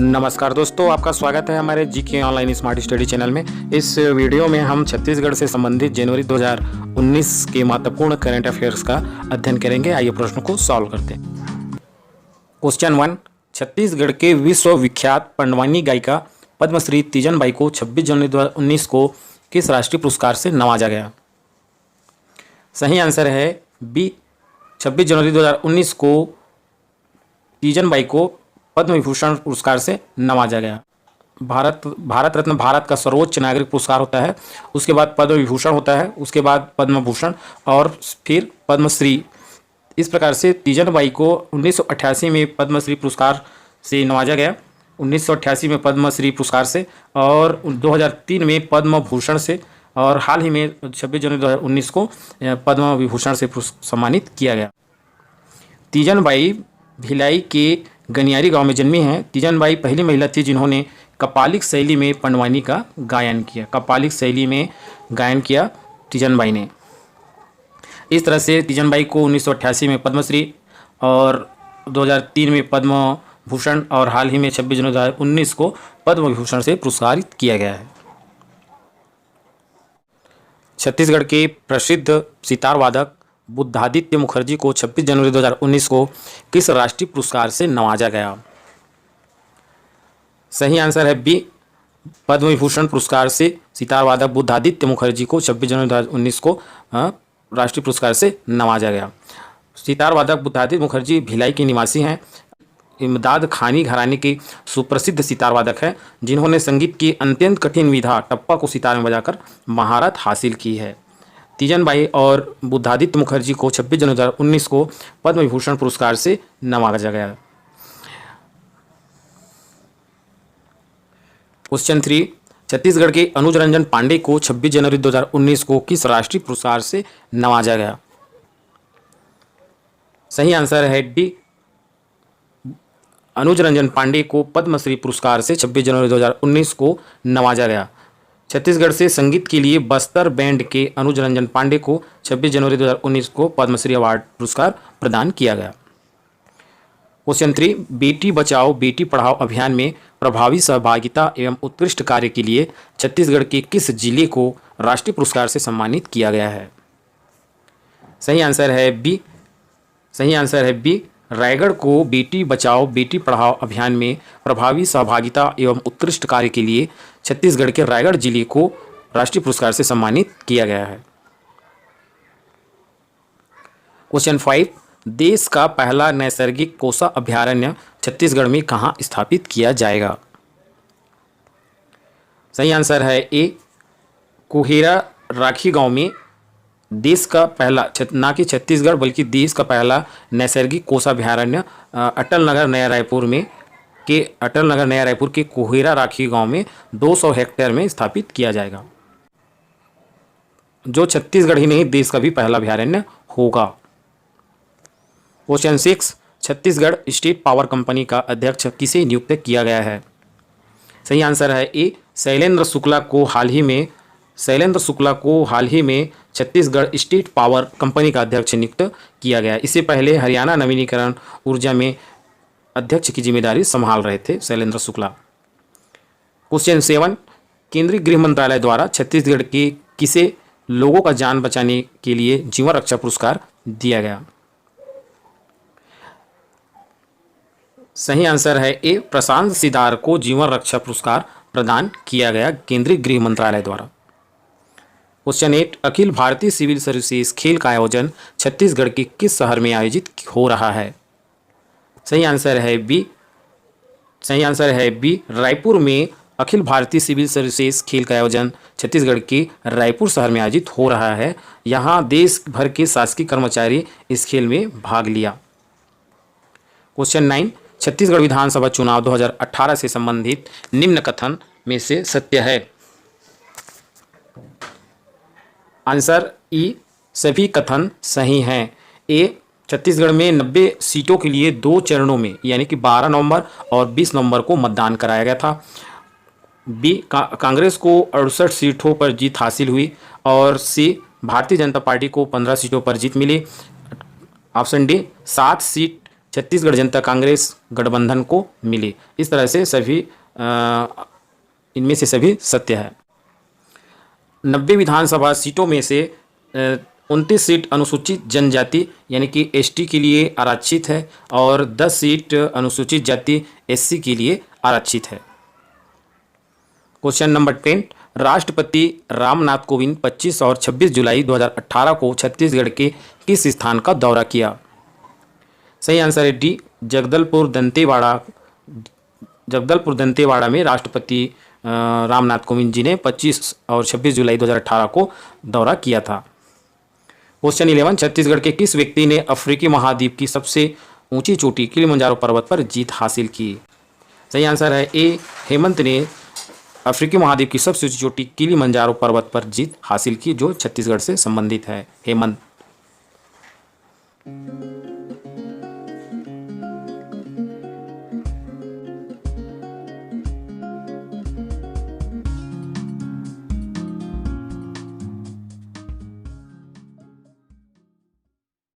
नमस्कार दोस्तों, आपका स्वागत है हमारे GK online smart study channel में। इस वीडियो में हम छत्तीसगढ़ से संबंधित जनवरी 2019 के महत्वपूर्ण करंट अफेयर्स का अध्ययन करेंगे। आइए प्रश्न को सॉल्व करते हैं। क्वेश्चन 1, छत्तीसगढ़ के विश्वविख्यात पंडवानी गायिका पद्मश्री तीजन बाई को 26 जनवरी 2019 को किस राष्ट्रीय पुरस्कार से नवाजा गया? सही आंसर है बी, 26 जनवरी 2019 को तीजन बाई को पद्म विभूषण पुरस्कार से नवाजा गया। भारत रत्न भारत का सर्वोच्च नागरिक पुरस्कार होता है, उसके बाद पद्म विभूषण होता है, उसके बाद पद्म भूषण और फिर पद्मश्री। इस प्रकार से तीजन बाई को 1988 में पद्मश्री पुरस्कार से नवाजा गया, 1988 में पद्मश्री पुरस्कार से, और 2003 में पद्म भूषण से, और हाल ही में 26 जनवरी 2019 को पद्म विभूषण से सम्मानित किया गया। तीजन बाई भिलाई के गनियारी गांव में जन्मी हैं। तीजन बाई पहली महिला थी जिन्होंने कपालिक शैली में पंडवानी का गायन किया। कपालिक शैली में गायन किया तीजन बाई ने। इस तरह से तीजन बाई को 1988 में पद्मश्री और 2003 में पद्म भूषण और हाल ही में 26 जनवरी 2019 को पद्म विभूषण से पुरस्कारित किया गया है। छत्तीसगढ़ के प्रसिद्ध सितार वादक बुद्धादित्य मुखर्जी को 26 जनवरी 2019 को किस राष्ट्रीय पुरस्कार से नवाजा गया? सही आंसर है बी, पद्म विभूषण पुरस्कार से सितार वादक बुद्धादित्य मुखर्जी को 26 जनवरी 2019 को राष्ट्रीय पुरस्कार से नवाजा गया। सितार वादक बुद्धादित्य मुखर्जी भिलाई के निवासी हैं। इमदाद खानी घराने के सुप्रसिद्ध सितार वादक हैं जिन्होंने संगीत की अत्यंत कठिन विधा टप्पा को सितार में बजाकर महारत हासिल की है। तीजन बाई और बुद्धादित्य मुखर्जी को 26 जनवरी 2019 को पद्म विभूषण पुरस्कार से नवाजा गया। क्वेश्चन 3, छत्तीसगढ़ के अनुज रंजन पांडे को 26 जनवरी 2019 को किस राष्ट्रीय पुरस्कार से नवाजा गया? सही आंसर है डी, अनुज रंजन पांडे को पद्मश्री पुरस्कार से 26 जनवरी 2019 को नवाजा गया। छत्तीसगढ़ से संगीत के लिए बस्तर बैंड के अनुज रंजन पांडे को 26 जनवरी 2019 को पद्मश्री अवार्ड पुरस्कार प्रदान किया गया। क्वेश्चन 3, बेटी बचाओ बेटी पढ़ाओ अभियान में प्रभावी सहभागिता एवं उत्कृष्ट कार्य के लिए छत्तीसगढ़ के किस जिले को राष्ट्रीय पुरस्कार से सम्मानित किया गया है? सही आंसर है बी, रायगढ़ को बेटी बचाओ बेटी पढ़ाओ अभियान में प्रभावी सहभागिता एवं उत्कृष्ट कार्य के लिए छत्तीसगढ़ के रायगढ़ जिले को राष्ट्रीय पुरस्कार से सम्मानित किया गया है। क्वेश्चन 5, देश का पहला नैसर्गिक कोसा अभयारण्य छत्तीसगढ़ में कहाँ स्थापित किया जाएगा? सही आंसर है ए, कुहेरा राखी गांव में देश का पहला, ना कि छत्तीसगढ़ बल्कि देश का पहला नैसर्गिक कोसा अभयारण्य अटल नगर नया रायपुर के कुहेरा राखी गांव में 200 हेक्टेयर में स्थापित किया जाएगा, जो छत्तीसगढ़ ही नहीं देश का भी पहला अभयारण्य होगा। Question 6, Chhattisgarh state power company का अध्यक्ष किसे नियुक्त किया गया है? सही आंसर है ए, शैलेंद्र शुक्ला को हाल ही में छत्तीसगढ़ स्टेट पावर कंपनी का अध्यक्ष नियुक्त किया गया। इससे पहले हरियाणा नवीनीकरण ऊर्जा में अध्यक्ष की जिम्मेदारी संभाल रहे थे शैलेंद्र शुक्ला। क्वेश्चन 7, केंद्रीय गृह मंत्रालय द्वारा छत्तीसगढ़ के किसे लोगों का जान बचाने के लिए जीवन रक्षा पुरस्कार दिया गया? सही आंसर है ए, प्रशांत सिदार को जीवन रक्षा पुरस्कार प्रदान किया गया केंद्रीय गृह मंत्रालय द्वारा। Question 8, Akhil Bharatiya civil services खेल का आयोजन छत्तीसगढ़ के किस शहर में आयोजित हो रहा है? सही आंसर है बी, रायपुर में अखिल भारतीय सिविल सर्विसेज खेल का आयोजन छत्तीसगढ़ के रायपुर शहर में आयोजित हो रहा है। यहाँ देश भर के शासकीय कर्मचारी इस खेल में भाग लिया। क्वेश्चन 9, छत्तीसगढ़ विधानसभा चुनाव 2018 से संबंधित निम्न कथन में से सत्य है? आंसर ई, सभी कथन सही हैं। ए, छत्तीसगढ़ में 90 सीटों के लिए 2 चरणों में यानी कि 12 नवंबर और 20 नवंबर को मतदान कराया गया था। बी, कांग्रेस को 68 सीटों पर जीत हासिल हुई, और सी, भारतीय जनता पार्टी को 15 सीटों पर जीत मिली। ऑप्शन डी 7 सीट छत्तीसगढ़ जनता कांग्रेस गठबंधन को मिली। इस तरह से सभी इनमें से सभी सत्य है। 90 विधानसभा सीटों में से 29 सीट अनुसूचित जनजाति यानी कि एसटी के लिए आरक्षित है और 10 सीट अनुसूचित जाति एससी के लिए आरक्षित है। क्वेश्चन नंबर 10, राष्ट्रपति रामनाथ कोविंद 25 और 26 जुलाई 2018 को छत्तीसगढ़ के किस स्थान का दौरा किया? सही आंसर है डी, जगदलपुर दंतेवाड़ा में राष्ट्रपति रामनाथ कोविंद जी ने 25 और 26 जुलाई 2018 को दौरा किया था। क्वेश्चन 11, छत्तीसगढ़ के किस व्यक्ति ने अफ्रीकी महाद्वीप की सबसे ऊंची चोटी किलिमंजारो पर्वत पर जीत हासिल की? सही आंसर है ए, हेमंत ने अफ्रीकी महाद्वीप की सबसे ऊंची चोटी किलिमंजारो पर्वत पर जीत हासिल की, जो छत्तीसगढ़ से संबंधित है, हेमंत।